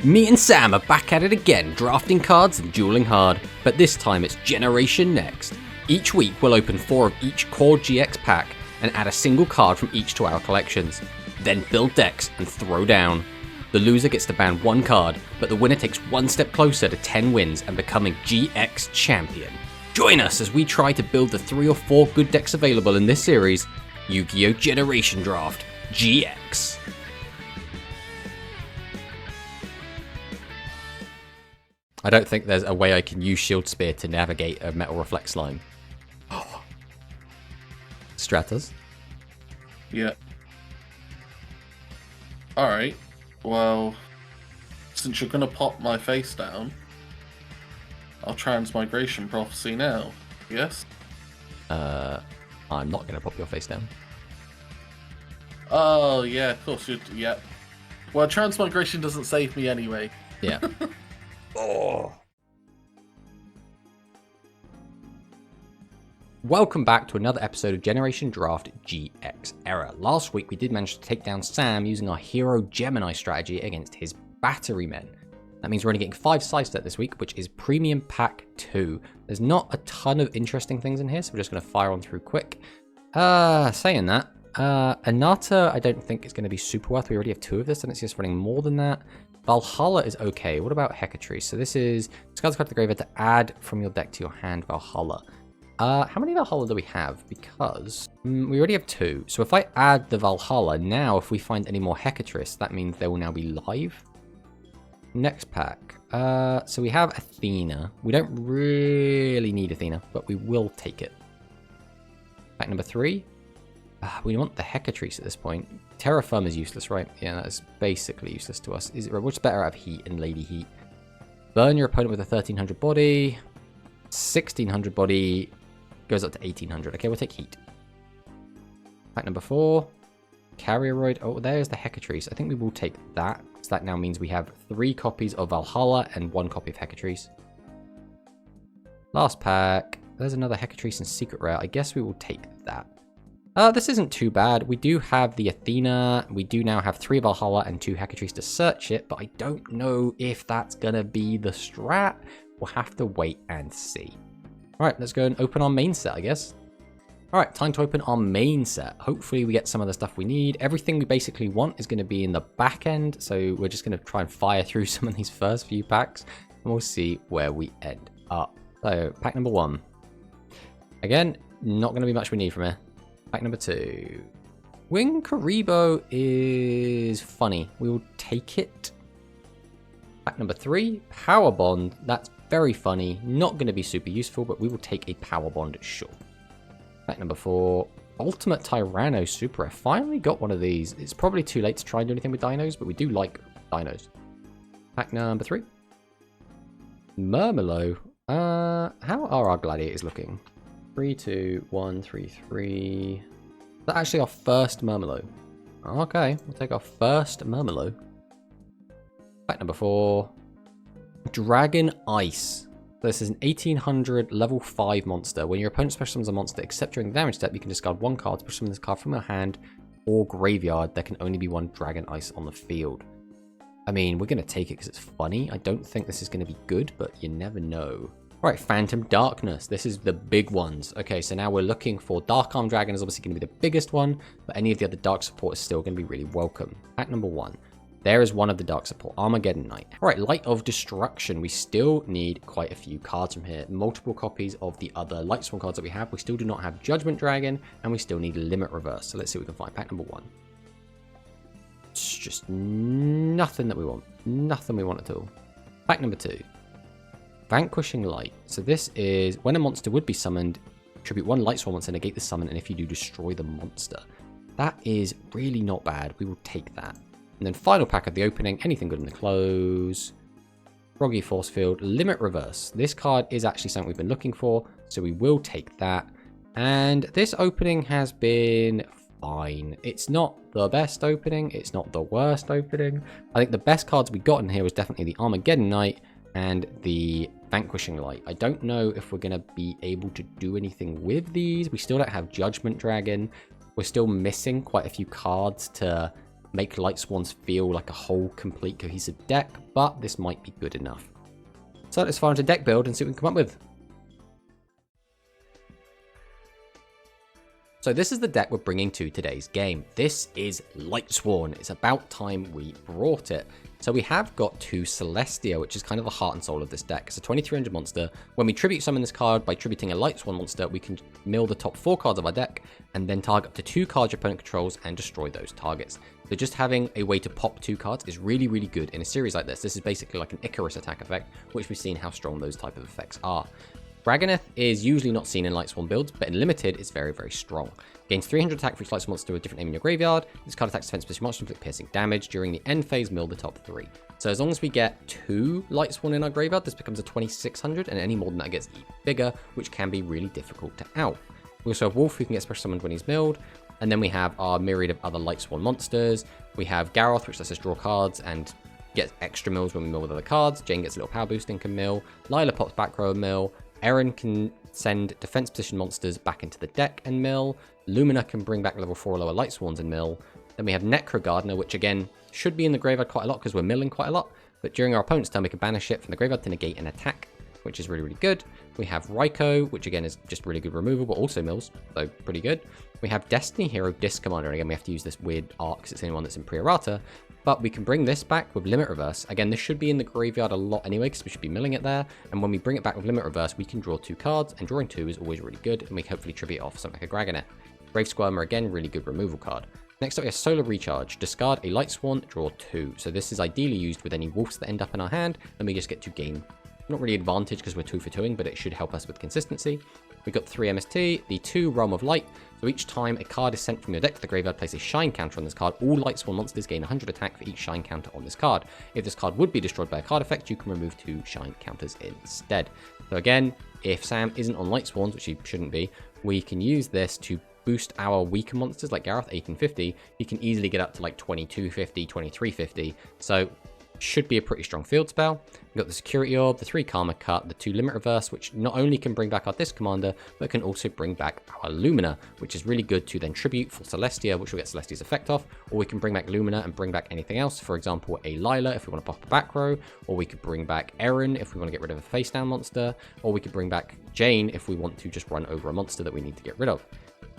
Me and Sam are back at it again, drafting cards and dueling hard, but this time it's Generation Next. Each week we'll open 4 of each core GX pack and add a single card from each to our collections. Then build decks and throw down. The loser gets to ban 1 card, but the winner takes 1 step closer to 10 wins and becoming GX champion. Join us as we try to build the 3 or 4 good decks available in this series, Yu-Gi-Oh! Generation Draft GX. I don't think there's a way I can use Shield Spear to navigate a Metal Reflect Slime. Stratas? Yeah. Alright. Well, since you're gonna pop my face down, I'll Transmigration Prophecy now. Yes? I'm not gonna pop your face down. Oh, yeah, of course you'd... Yeah. Well, Transmigration doesn't save me anyway. Yeah. Oh. Welcome back to another episode of Generation Draft GX Error. Last week we did manage to take down Sam using our Hero Gemini strategy against his Battery Men. That means we're only getting 5 side set this week, which is Premium Pack 2. There's not a ton of interesting things in here, so we're just going to fire on through quick. Saying that, Anata I don't think is going to be super worth. We already have 2 of this, and it's just running more than that. Valhalla is okay. What about Hecatrix? So this is discard the card to the graveyard to add from your deck to your hand Valhalla. How many Valhalla do we have? Because we already have 2. So if I add the Valhalla, now if we find any more Hecatrix, that means they will now be live. Next pack. So we have Athena. We don't really need Athena, but we will take it. Pack number 3. We want the Hecatrix at this point. Terra Firma is useless, right? Yeah, that is basically useless to us. Is it what's better out of Heat and Lady Heat? Burn your opponent with a 1300 body. 1600 body goes up to 1800. Okay, we'll take Heat. Pack number 4. Carrieroid. Oh, there's the Hecatrix. I think we will take that. So that now means we have 3 copies of Valhalla and 1 copy of Hecatrix. Last pack. There's another Hecatrix and Secret Rare. I guess we will take that. This isn't too bad. We do have the Athena. We do now have 3 Valhalla and 2 Hecatrix to search it, but I don't know if that's going to be the strat. We'll have to wait and see. Alright, let's go and open our main set, I guess. Alright, time to open our main set. Hopefully we get some of the stuff we need. Everything we basically want is going to be in the back end, so we're just going to try and fire through some of these first few packs, and we'll see where we end up. So, pack number 1. Again, not going to be much we need from here. Pack number 2. Wing Karibo is funny. We will take it. Pack number 3. Power Bond. That's very funny. Not going to be super useful, but we will take a Power Bond, sure. Pack number 4. Ultimate Tyranno Super Rare. Finally got one of these. It's probably too late to try and do anything with dinos, but we do like dinos. Pack number 3. Murmelo. How are our gladiators looking? 3, 2, 1, 3, 3. That's actually our first Murmelo. Okay, we'll take our first Murmelo. Pack number 4. Dragon Ice. This is an 1800 level 5 monster. When your opponent special summons a monster, except during the damage step, you can discard 1 card to summon this card from your hand or graveyard. There can only be 1 Dragon Ice on the field. I mean, we're going to take it because it's funny. I don't think this is going to be good, but you never know. Alright, Phantom Darkness. This is the big ones. Okay, so now we're looking for Dark Arm Dragon is obviously going to be the biggest one, but any of the other Dark Support is still going to be really welcome. Pack number 1. There is one of the Dark Support. Armageddon Knight. Alright, Light of Destruction. We still need quite a few cards from here. Multiple copies of the other Light Swarm cards that we have. We still do not have Judgment Dragon, and we still need Limit Reverse. So let's see what we can find. Pack number 1. It's just nothing that we want. Nothing we want at all. Pack number 2. Vanquishing Light. So this is when a monster would be summoned, tribute 1 Light Swarm monster, negate the summon, and if you do, destroy the monster. That is really not bad. We will take that. And then final pack of the opening, anything good in the close. Froggy Force Field, Limit Reverse. This card is actually something we've been looking for, so we will take that. And this opening has been fine. It's not the best opening. It's not the worst opening. I think the best cards we got in here was definitely the Armageddon Knight and the Vanquishing Light. I don't know if we're going to be able to do anything with these. We still don't have Judgment Dragon. We're still missing quite a few cards to make Light Swans feel like a whole, complete, cohesive deck, but this might be good enough. So let's fire into deck build and see what we can come up with. So this is the deck we're bringing to today's game. This is Lightsworn. It's about time we brought it. So we have got 2 Celestia, which is kind of the heart and soul of this deck. It's a 2300 monster. When we tribute summon this card by tributing a Lightsworn monster, we can mill the top 4 cards of our deck and then target up to 2 cards your opponent controls and destroy those targets. So just having a way to pop 2 cards is really, really good in a series like this. This is basically like an Icarus attack effect, which we've seen how strong those type of effects are. Dragoneth is usually not seen in Lightsworn builds, but in Limited, it's very, very strong. Gains 300 attack for each Lightsworn monster with a different name in your graveyard. This card attacks defense special monster, inflict piercing damage. During the end phase, mill the top 3. So as long as we get 2 Lightsworn in our graveyard, this becomes a 2600, and any more than that gets even bigger, which can be really difficult to out. We also have Wolf, who can get special summoned when he's milled. And then we have our myriad of other Lightsworn monsters. We have Garroth, which lets us draw cards and get extra mills when we mill with other cards. Jane gets a little power boost and can mill. Lila pops back row and mill. Erin can send defense position monsters back into the deck and mill. Lumina can bring back level 4 or lower Lightsworns and mill. Then we have Necro Gardener, which again should be in the graveyard quite a lot because we're milling quite a lot. But during our opponent's turn, we can banish it from the graveyard to negate an attack, which is really, really good. We have Raikou, which again is just really good removal, but also mills, so pretty good. We have Destiny Hero Disc Commander, and again we have to use this weird arc because it's the only one that's in pre-errata. But we can bring this back with Limit Reverse. Again, this should be in the graveyard a lot anyway, because we should be milling it there. And when we bring it back with Limit Reverse, we can draw 2 cards, and drawing 2 is always really good, and we can hopefully tribute it off something like a Dragoneth. Brave Squirmer, again, really good removal card. Next up, we have Solar Recharge. Discard a Lightsworn, draw 2. So this is ideally used with any wolves that end up in our hand, and we just get to gain, not really advantage because we're 2 for 2ing, but it should help us with consistency. We've got 3 MST, the 2 Realm of Light. So each time a card is sent from your deck to the graveyard, place a shine counter on this card. All Lightsworn monsters gain 100 attack for each shine counter on this card. If this card would be destroyed by a card effect, you can remove 2 shine counters instead. So again, if Sam isn't on Lightsworns, which he shouldn't be, we can use this to boost our weaker monsters like Garroth 1850. He can easily get up to like 2250, 2350. So should be a pretty strong field spell. We've got the Security Orb, the 3 Karma Cut, the 2 Limit Reverse, which not only can bring back our Disc Commander, but can also bring back our Lumina, which is really good to then tribute for Celestia, which will get Celestia's effect off, or we can bring back Lumina and bring back anything else, for example, a Lila if we want to pop a back row, or we could bring back Erin if we want to get rid of a face down monster, or we could bring back Jane if we want to just run over a monster that we need to get rid of.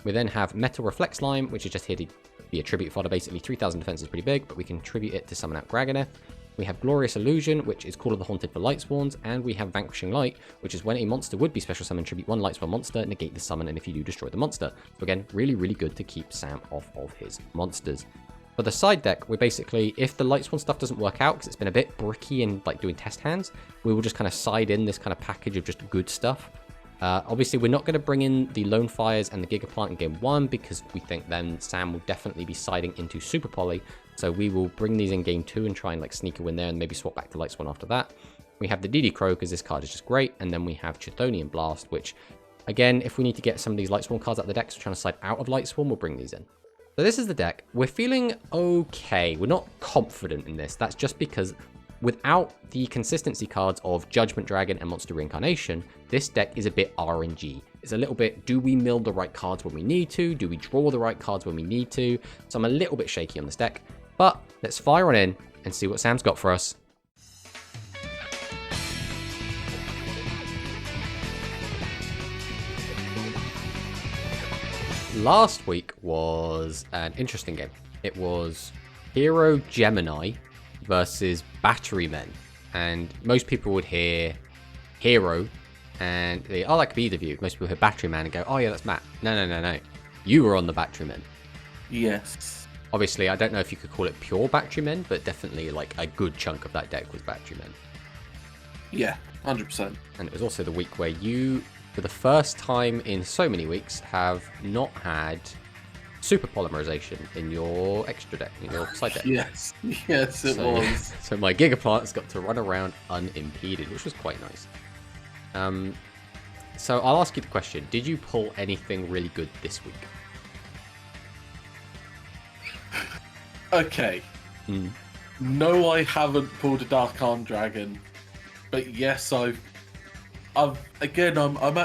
We then have Metal Reflect Slime, which is just here to be a tribute fodder. Basically 3000 defense is pretty big, but we can tribute it to summon out Dragoneth. We have Glorious Illusion, which is Call of the Haunted for Lightsworns, and we have Vanquishing Light, which is when a monster would be special summoned, tribute 1 Lightsworn monster, negate the summon, and if you do, destroy the monster. So again, really, really good to keep Sam off of his monsters. For the side deck, we're basically, if the Lightsworn stuff doesn't work out, because it's been a bit bricky and like doing test hands, we will just kind of side in this kind of package of just good stuff. Obviously, we're not going to bring in the Lone Fires and the Gigaplant in game 1 because we think then Sam will definitely be siding into Super Poly. So we will bring these in game 2 and try and like sneak a win there and maybe swap back to Lightsworn after that. We have the EDOPro because this card is just great. And then we have Chthonian Blast, which again, if we need to get some of these Lightsworn cards out of the deck, so trying to side out of Lightsworn, we'll bring these in. So this is the deck. We're feeling okay. We're not confident in this. That's just because without the consistency cards of Judgment Dragon and Monster Reincarnation, this deck is a bit RNG. It's a little bit, do we mill the right cards when we need to? Do we draw the right cards when we need to? So I'm a little bit shaky on this deck, but let's fire on in and see what Sam's got for us. Last week was an interesting game. It was Hero Gemini versus Battery Men, and most people would hear Hero and they, oh, that could be either of you. Most people hear Battery Man and go, oh yeah, that's Matt. No. You were on the Battery Men. Yes. Obviously, I don't know if you could call it pure Battery Men, but definitely like a good chunk of that deck was Battery Men. Yeah, 100%. And it was also the week where you, for the first time in so many weeks, have not had super polymerization in your extra deck, in your side deck. Yes, it was. So my Gigaplant's got to run around unimpeded, which was quite nice. So I'll ask you the question: did you pull anything really good this week? Okay. No, I haven't pulled a Dark-Armed Dragon, but yes, I'm at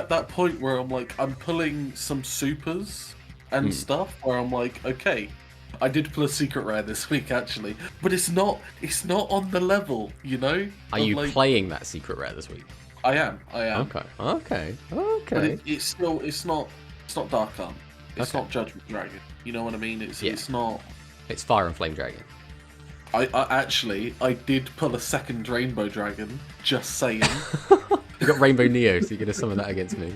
that point where I'm like, I'm pulling some supers and stuff where I'm like, okay, I did pull a secret rare this week actually, but it's not on the level, you know. Are of, you like, playing that secret rare this week? I am. Okay, okay, But okay. it's not Dark Arm. It's Okay. not Judgment Dragon. You know what I mean? Yeah. It's not. It's Fire and Flame Dragon. I did pull a second Rainbow Dragon. Just saying. You got Rainbow Neo, so you're gonna summon that against me.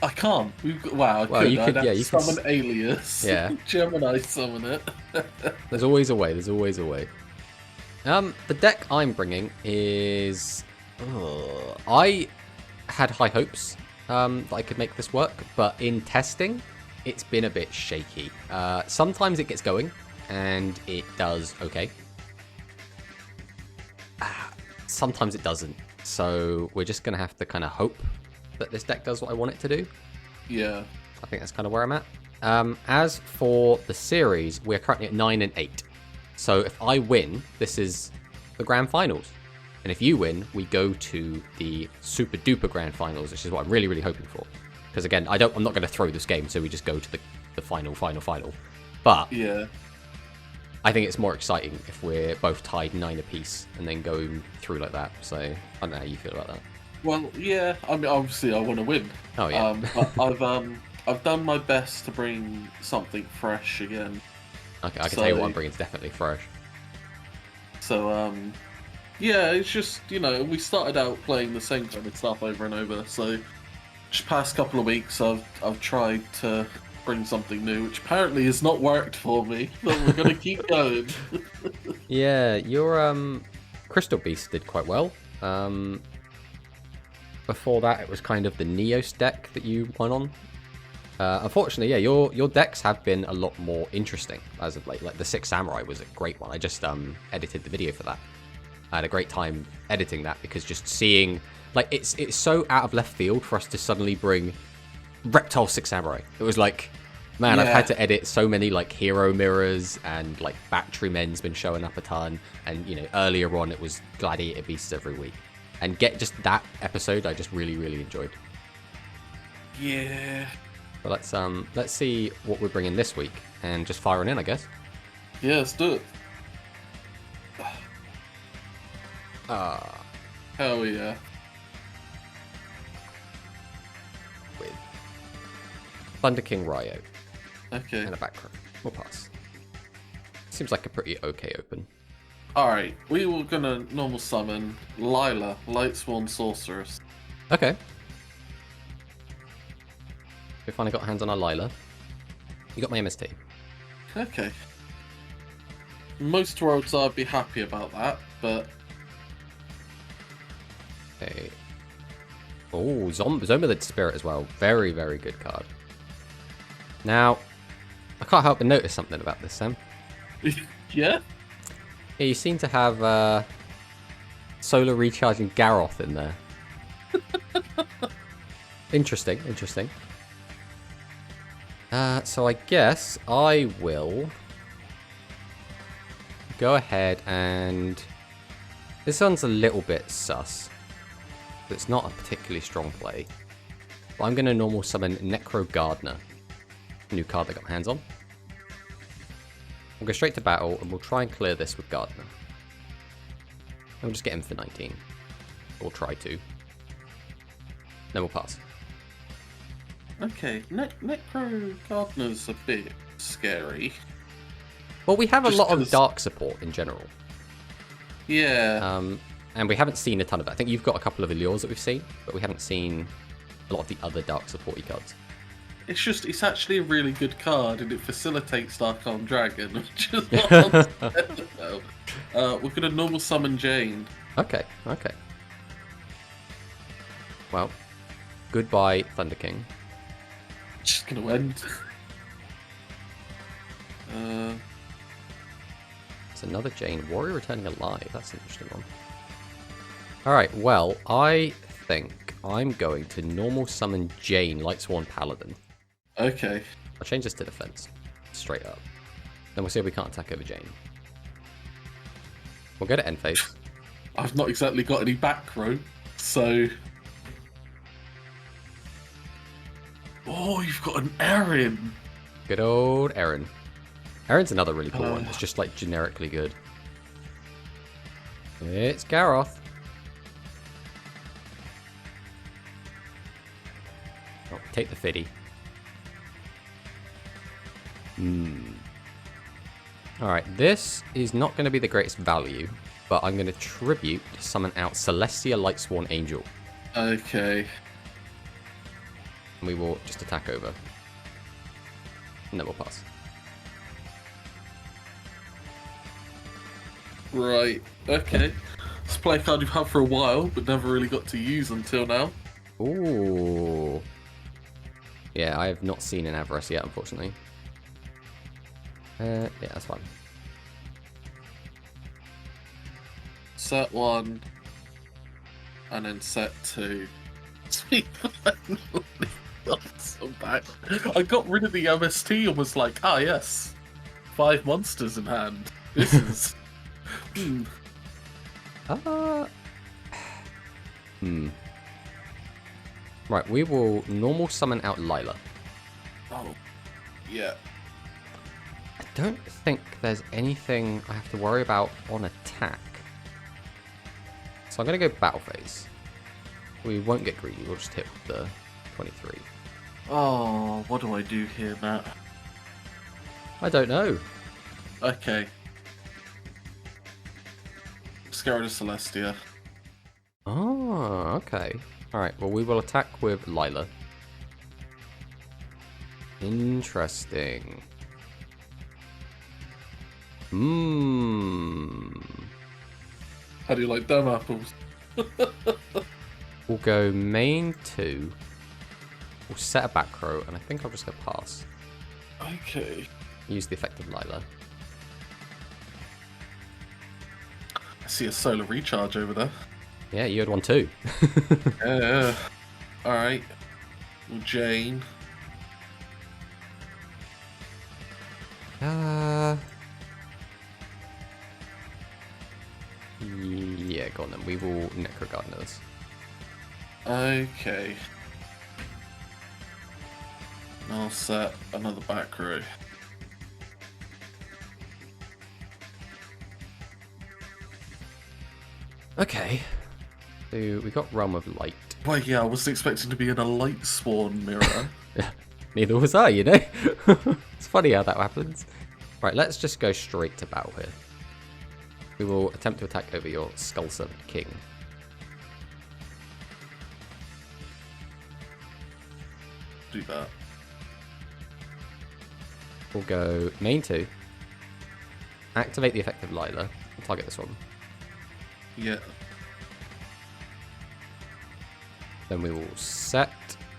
I can't. Wow, I Well, could. you could, I'd yeah, have you to could summon Alias. Yeah. Gemini summon it. There's always a way. There's always a way. The deck I'm bringing is. I had high hopes that I could make this work, but in testing, it's been a bit shaky. Sometimes it gets going, and it does okay. Sometimes it doesn't. So we're just gonna have to kind of hope that this deck does what I want it to do. Yeah. I think that's kind of where I'm at. As for the series, we're currently at 9 and 8. So if I win, this is the grand finals. And if you win, we go to the super duper grand finals, which is what I'm really, really hoping for. Because again, I'm not going to throw this game, so we just go to the final. But yeah, I think it's more exciting if we're both tied 9 apiece and then going through like that. So I don't know how you feel about that. well, yeah. I mean, obviously, I want to win. Oh yeah. But I've done my best to bring something fresh again. Okay, I can tell you what I'm bringing is definitely fresh. So yeah, it's just, we started out playing the same kind of stuff over and over. So just past couple of weeks, I've tried to bring something new, which apparently has not worked for me. But we're gonna keep going. Yeah, your Crystal Beast did quite well. Before that, it was kind of the Neos deck that you won on. Unfortunately, yeah, your decks have been a lot more interesting as of late. Like the Six Samurai was a great one. I just edited the video for that. I had a great time editing that because just seeing, like, it's so out of left field for us to suddenly bring Reptile Six Samurai. It was like, man, I've had to edit so many like hero mirrors, and like Batterymen's been showing up a ton, and earlier on it was Gladiator Beasts every week. And get just that episode, I just really, really enjoyed. Yeah. But let's see what we're bringing this week, and just firing in, I guess. Yeah, let's do it. Hell yeah. With Thunder King Ryo. Okay. And a back row. We'll pass. Seems like a pretty okay open. Alright, we were gonna normal summon Lila, Lightsworn Sorceress. Okay. We finally got hands on our Lila. You got my MST. Okay. Most worlds I'd be happy about that, but... Okay. Oh, Zombie Spirit as well. Very, very good card. Now, I can't help but notice something about this, Sam. Yeah? Yeah, you seem to have Solar Recharging Garroth in there. Interesting. So I guess I will go ahead and... This one's a little bit sus. It's not a particularly strong play. But I'm going to normal summon Necro Gardener. New card I got my hands on. We'll go straight to battle, and we'll try and clear this with Gardener. And we'll just get him for 19. We'll try to. Then we'll pass. Okay, Necro Gardener's a bit scary. Well, we have a Just lot of 'cause- dark support in general. Yeah. And we haven't seen a ton of that. I think you've got a couple of Allures that we've seen, but we haven't seen a lot of the other dark supporty cards. It's actually a really good card, and it facilitates Dark Arm Dragon, which is what I'm saying now. We're gonna normal summon Jane. Okay. Well, goodbye, Thunder King. Just gonna end. It's another Jane. Warrior returning alive. That's an interesting one. Alright, well, I think I'm going to normal summon Jane, Lightsworn Paladin. Okay. I'll change this to defense. Straight up. Then we'll see if we can't attack over Jane. We'll go to end phase. I've not exactly got any back row, so... Oh, you've got an Erin! Good old Erin. Erin's another really cool one. It's just like generically good. It's Garroth. Oh, take the fiddy. Alright, this is not going to be the greatest value, but I'm going to tribute to summon out Celestia Lightsworn Angel. Okay. And we will just attack over. And then we'll pass. Right, okay. It's a play card you've had for a while, but never really got to use until now. Ooh. Yeah, I have not seen an Avarice yet, unfortunately. Yeah, that's fine. Set 1, and then set 2. Sweet. So bad. I got rid of the MST and was like, ah yes, 5 monsters in hand. This is... Right, we will normal summon out Lila. Oh, yeah. I don't think there's anything I have to worry about on attack. So I'm going to go battle phase. We won't get greedy, we'll just hit with the 23. Oh, what do I do here, Matt? I don't know. Okay. Scared of Celestia. Oh, okay. Alright, well we will attack with Lila. Interesting. How do you like them apples? We'll go main 2. We'll set a back row, and I think I'll just go pass. Okay. Use the effect of Lila. I see a solar recharge over there. Yeah, you had one too. Yeah. Alright. Well, Jane. Yeah, go on then. We will Necro Gardeners. Okay. I'll set another back row. Okay. So we got Realm of Light. Well, yeah, I wasn't expecting to be in a light spawn mirror. Neither was I, you know? It's funny how that happens. Right, let's just go straight to battle here. We will attempt to attack over your Skull Servant King. Do that. We'll go main 2. Activate the effect of Lila. We'll target this one. Yeah. Then we will set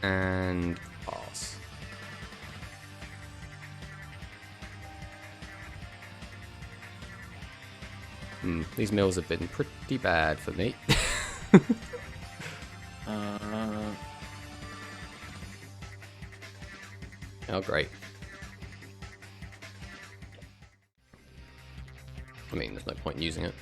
and pass. These mills have been pretty bad for me. Oh, great. I mean, there's no point in using it.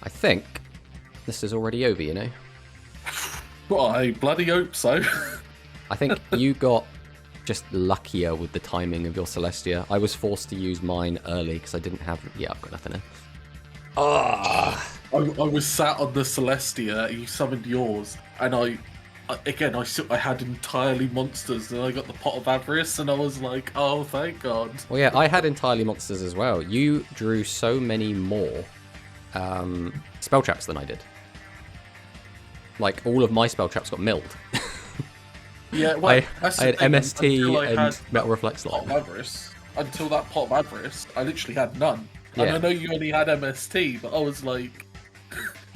I think this is already over, you know? Well, I bloody hope so. I think you got just luckier with the timing of your Celestia. I was forced to use mine early because I didn't have... Yeah, I've got nothing in. I was sat on the Celestia, you summoned yours, and I had entirely monsters, and I got the Pot of Avarice, and I was like, oh, thank God. Well, yeah, I had entirely monsters as well. You drew so many more spell traps than I did. Like, all of my spell traps got milled. Yeah, well, I had MST and Metal Reflex Pot Line. of Avarice. Until that Pot of Avarice, I literally had none. Yeah. And I know you only had MST, but I was like...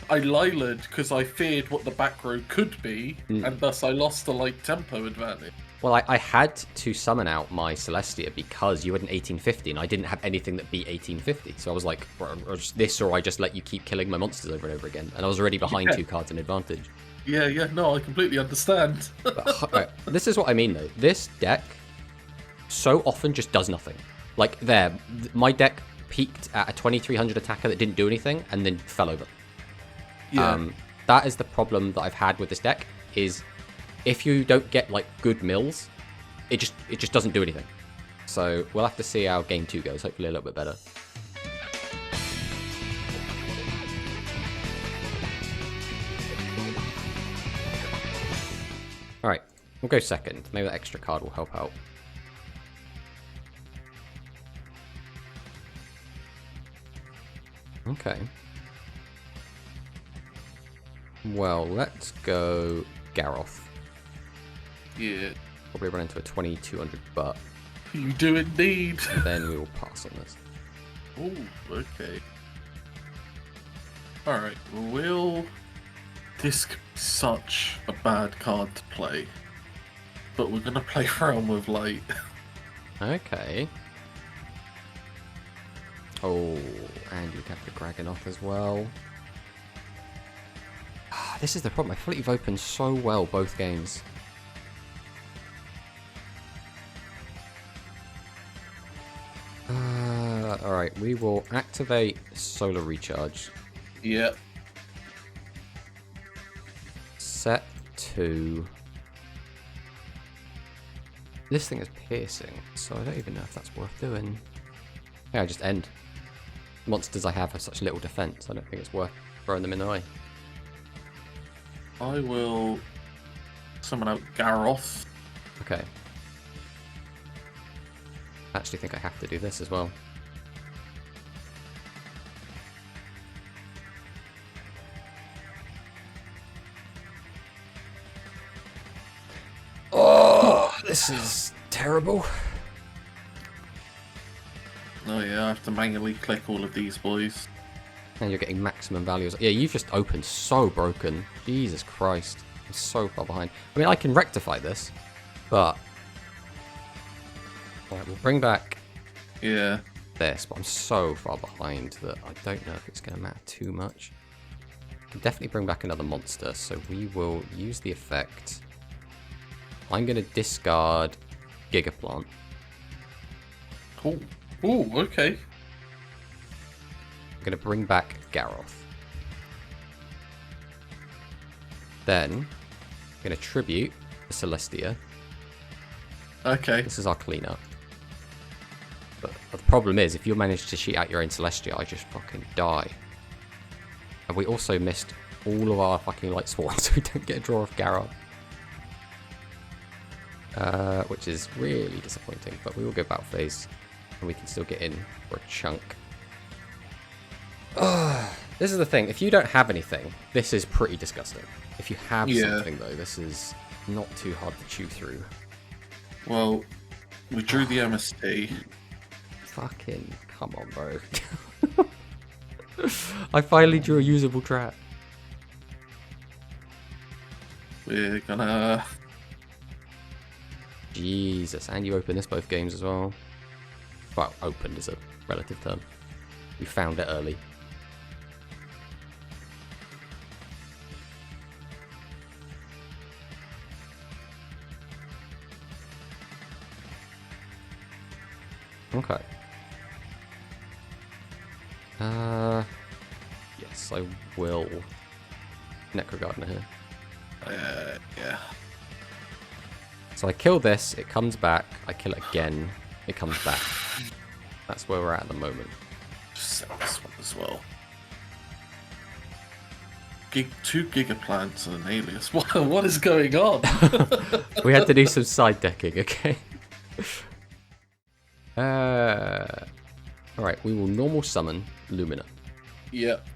I Lila'd because I feared what the back row could be, and thus I lost the light tempo advantage. Well, I had to summon out my Celestia because you had an 1850 and I didn't have anything that beat 1850. So I was like, or this or I just let you keep killing my monsters over and over again. And I was already behind 2 cards in advantage. Yeah, no, I completely understand. But, right, this is what I mean though. This deck so often just does nothing. Like there, my deck peaked at a 2300 attacker that didn't do anything and then fell over. Yeah. That is the problem that I've had with this deck, is if you don't get like good mills, it just doesn't do anything. So we'll have to see how game 2 goes. Hopefully a little bit better. All right, we'll go second. Maybe that extra card will help out. Okay. Well, let's go Garroth. Yeah. Probably run into a 2200 butt. You do indeed. And then we will pass on this. Oh, okay. Alright, well, this could be such a bad card to play. But we're going to play Realm of Light. Okay. Oh, and you have the Dragonoth as well. This is the problem. I feel like you've opened so well both games. Alright, we will activate Solar Recharge. Yep. Set to... This thing is piercing, so I don't even know if that's worth doing. Yeah, I just end. Monsters I have such little defense, I don't think it's worth throwing them in the way. I will summon out Garroth. Okay. I actually think I have to do this as well. Oh, this is terrible. Oh yeah, I have to manually click all of these boys. And you're getting maximum values. Yeah, you've just opened so broken. Jesus Christ. I'm so far behind. I mean, I can rectify this, but... Alright, we'll bring back Yeah. this, but I'm so far behind that I don't know if it's going to matter too much. I can definitely bring back another monster, so we will use the effect. I'm going to discard Gigaplant. Oh, oh, okay. I'm going to bring back Garroth. Then, I'm going to tribute the Celestia. Okay. This is our cleanup. But the problem is, if you manage to cheat out your own Celestia, I just fucking die. And we also missed all of our fucking Light Swans, so we don't get a draw of Garroth. Which is really disappointing, but we will go Battle Phase, and we can still get in for a chunk. This is the thing, if you don't have anything, this is pretty disgusting. If you have something, though, this is not too hard to chew through. Well, we drew the MST. Fucking come on, bro. I finally drew a usable trap. We're gonna... Jesus, and you opened this both games as well. Well, opened is a relative term. You found it early. Okay. Yes, I will. Necro Gardener here. Yeah. So I kill this, it comes back. I kill it again, it comes back. That's where we're at the moment. Just sell this one as well. 2 Gigaplants and an Alias. What is going on? We had to do some side decking, okay? Alright, we will normal summon Lumina. Yep.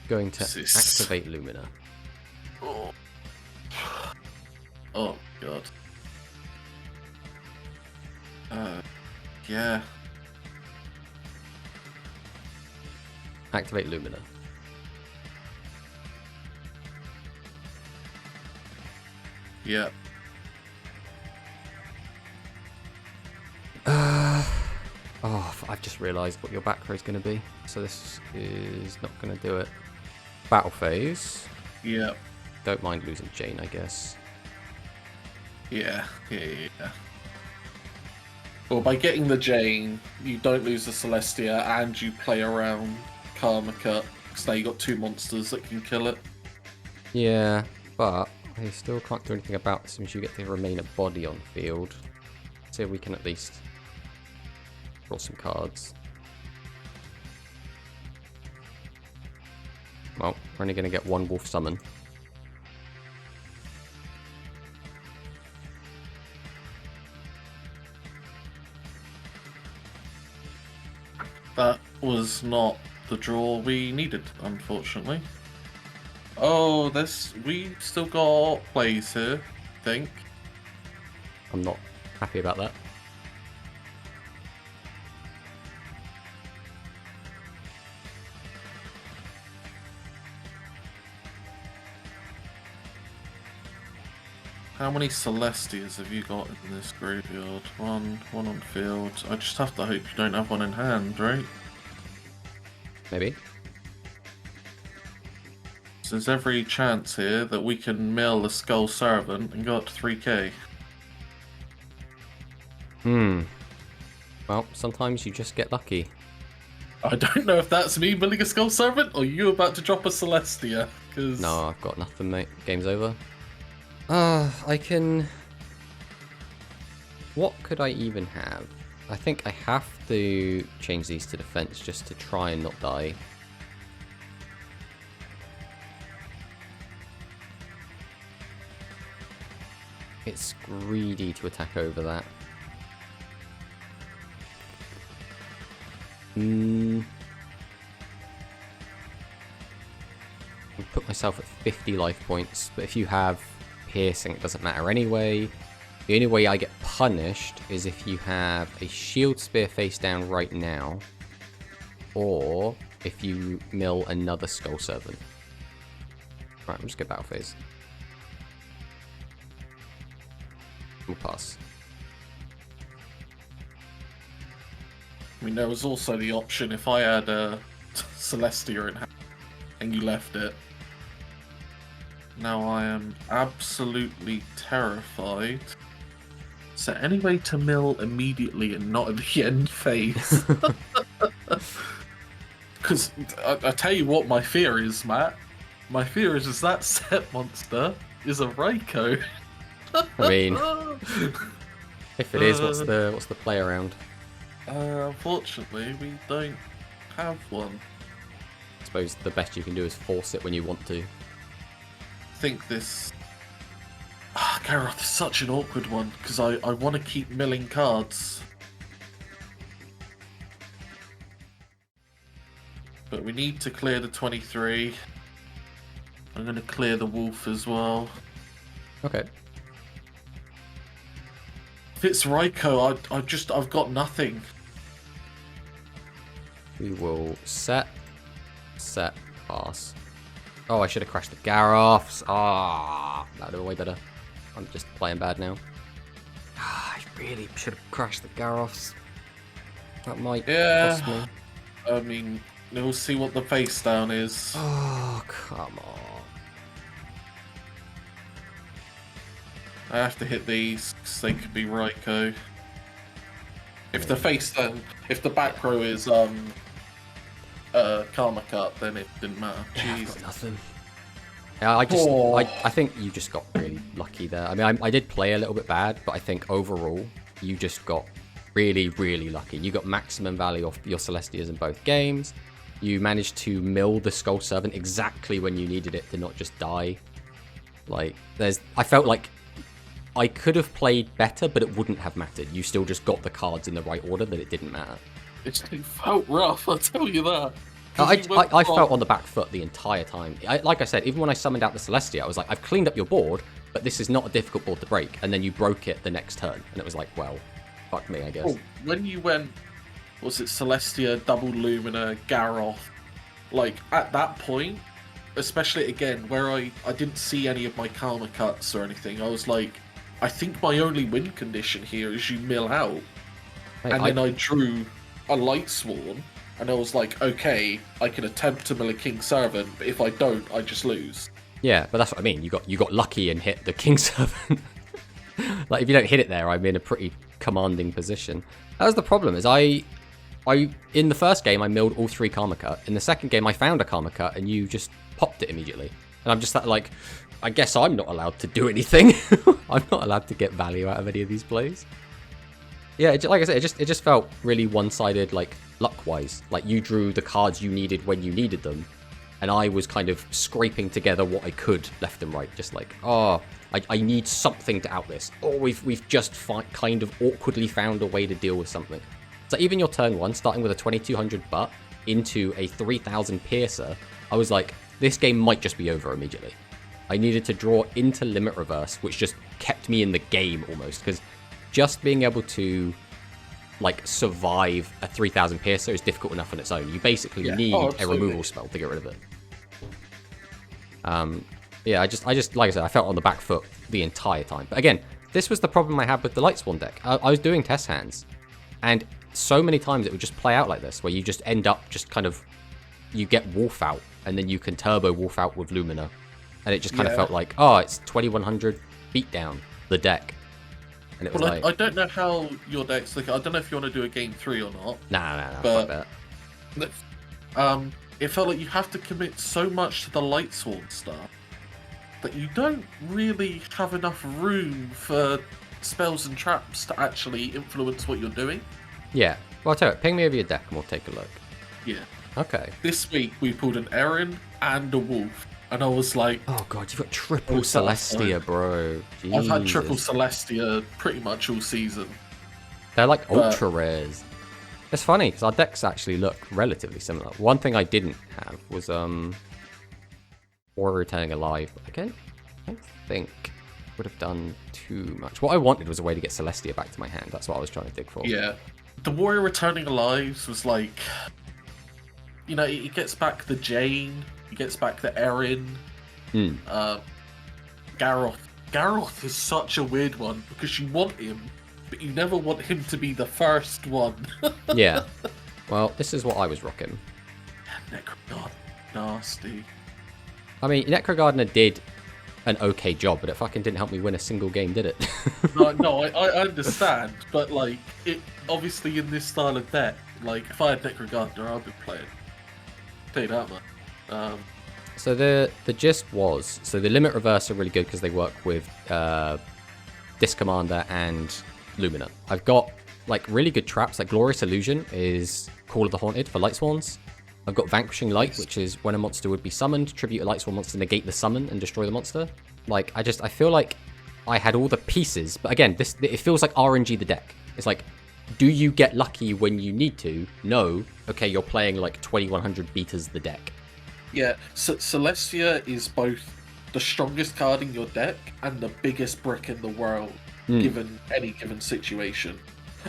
Going to activate Lumina. Oh god. Yeah. Activate Lumina. Yep. Oh, I've just realised what your back row is going to be. So this is not going to do it. Battle Phase. Yep. Don't mind losing Jane, I guess. Yeah. Well, by getting the Jane, you don't lose the Celestia, and you play around Karma Cut, because now you got 2 monsters that can kill it. Yeah, but I still can't do anything about this since you get to remain a body on field. See if we can at least draw some cards. Well, we're only going to get one wolf summon. That was not the draw we needed, unfortunately. Oh, we still got plays here, I think. I'm not happy about that. How many Celestias have you got in this graveyard? One on field. I just have to hope you don't have one in hand, right? Maybe. So there's every chance here that we can mill the Skull Servant and go up to 3k. Well, sometimes you just get lucky. I don't know if that's me milling a Skull Servant or you about to drop a Celestia. Cause... No, I've got nothing, mate. Game's over. I can... What could I even have? I think I have to change these to defense just to try and not die. It's greedy to attack over that. I'll put myself at 50 life points, but if you have piercing, it doesn't matter anyway. The only way I get punished is if you have a shield spear face down right now, or if you mill another Skull Servant. Right, we'll just get battle phase. We'll pass. I mean, there was also the option if I had a Celestia in hand and you left it. Now I am absolutely terrified. Is there any way to mill immediately and not at the end phase? Because I tell you what my fear is, Matt. My fear is that set monster is a Raikou. I mean, if it is, what's the play around? Unfortunately, we don't have one. I suppose the best you can do is force it when you want to. I think this... Garroth is such an awkward one, because I want to keep milling cards. But we need to clear the 23. I'm going to clear the wolf as well. Okay. If it's Raikou, I've got nothing. We will set, pass. Oh, I should have crashed the Garroths. Ah, that would have been way better. I'm just playing bad now. I really should have crashed the Garroths. That might cost me. I mean, we'll see what the face down is. Oh, come on. I have to hit these because they could be Raikou. If the face down, if the back row is Karma Cut, then it didn't matter. Yeah, I've got nothing. Yeah, I think you just got really lucky there. I mean, I did play a little bit bad, but I think overall you just got really, really lucky. You got maximum value off your Celestias in both games. You managed to mill the Skull Servant exactly when you needed it to not just die. Like, I felt like I could have played better, but it wouldn't have mattered. You still just got the cards in the right order that it didn't matter. It felt rough, I'll tell you that. I felt on the back foot the entire time. Like I said, even when I summoned out the Celestia, I was like, I've cleaned up your board, but this is not a difficult board to break. And then you broke it the next turn, and it was like, well, fuck me, I guess. Oh, when you went, was it Celestia, Double Lumina, Garroth? Like, at that point, especially again, where I didn't see any of my Karma Cuts or anything, I was like, I think my only win condition here is you mill out. Hey, and then I drew a Light Sworn, and I was like, okay, I can attempt to mill a King Servant, but if I don't, I just lose. Yeah, but that's what I mean. You got lucky and hit the King Servant. Like, if you don't hit it there, I'm in a pretty commanding position. That was the problem, is I in the first game, I milled all 3 Karma Cut. In the second game, I found a Karma Cut, and you just popped it immediately. And I'm just like, I guess I'm not allowed to do anything. I'm not allowed to get value out of any of these plays. Yeah, like I said, it just felt really one-sided, like, luck-wise. Like, you drew the cards you needed when you needed them, and I was kind of scraping together what I could left and right. Just like, oh, I need something to out this. Oh, we've just kind of awkwardly found a way to deal with something. So even your turn 1, starting with a 2200 butt into a 3000 piercer, I was like, this game might just be over immediately. I needed to draw into limit reverse, which just kept me in the game almost, because just being able to like survive a 3000 piercer is difficult enough on its own. You basically need a removal spell to get rid of it. Yeah, I just like I said, I felt on the back foot the entire time. But again, this was the problem I had with the Lightsworn deck. I was doing test hands, and so many times it would just play out like this, where you just end up just kind of, you get Wolf out, and then you can turbo Wolf out with Lumina. And it just kind of felt like, oh, it's 2100 beatdown, the deck. And it was like... I don't know how your deck's like. I don't know if you want to do a game 3 or not. Nah, but it felt like you have to commit so much to the Lightsworn stuff that you don't really have enough room for spells and traps to actually influence what you're doing. Yeah. Well, I'll tell you what, ping me over your deck and we'll take a look. Yeah. Okay. This week we pulled an Erin and a Wolf. And I was like... Oh god, you've got triple Celestia, bro. Jesus. I've had triple Celestia pretty much all season. They're like ultra rares. It's funny, because our decks actually look relatively similar. One thing I didn't have was Warrior Returning Alive. I don't think would have done too much. What I wanted was a way to get Celestia back to my hand. That's what I was trying to dig for. Yeah. The Warrior Returning Alive was like... You know, it gets back the Jane... He gets back the Erin. Garroth. Garroth is such a weird one because you want him, but you never want him to be the first one. Yeah. Well, this is what I was rocking. Necrogard. Nasty. I mean, Necrogardener did an okay job, but it fucking didn't help me win a single game, did it? No, I understand, but like, it obviously in this style of deck, like, if I had Necrogardener, I'd be playing. Tell you that, man. So the gist was, so the limit reverse are really good because they work with Disc Commander and Lumina. I've got like really good traps, like Glorious Illusion is Call of the Haunted for Lightsworns. I've got Vanquishing Light, which is when a monster would be summoned, tribute a Lightsworn monster, negate the summon and destroy the monster. Like, I feel like I had all the pieces, but again, it feels like RNG the deck. It's like, do you get lucky when you need to? No. Okay, you're playing like 2100 beaters the deck. Yeah, so Celestia is both the strongest card in your deck and the biggest brick in the world, given any given situation.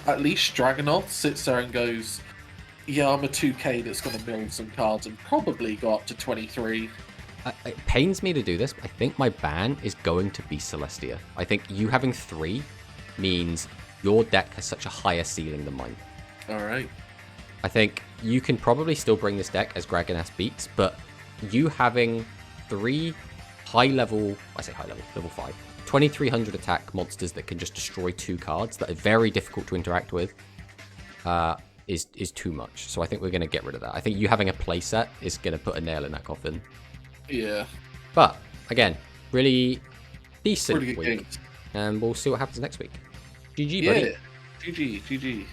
At least Dragonoth sits there and goes, yeah, I'm a 2k that's going to mill some cards and probably go up to 23. It pains me to do this, but I think my ban is going to be Celestia. I think you having 3 means your deck has such a higher ceiling than mine. Alright. I think you can probably still bring this deck as Gragas beats, but you having 3 high-level, I say high-level, level 5, 2300 attack monsters that can just destroy 2 cards that are very difficult to interact with is too much. So I think we're going to get rid of that. I think you having a playset is going to put a nail in that coffin. Yeah. But, again, really decent Pretty good week. games. And we'll see what happens next week. GG, buddy. Yeah. GG.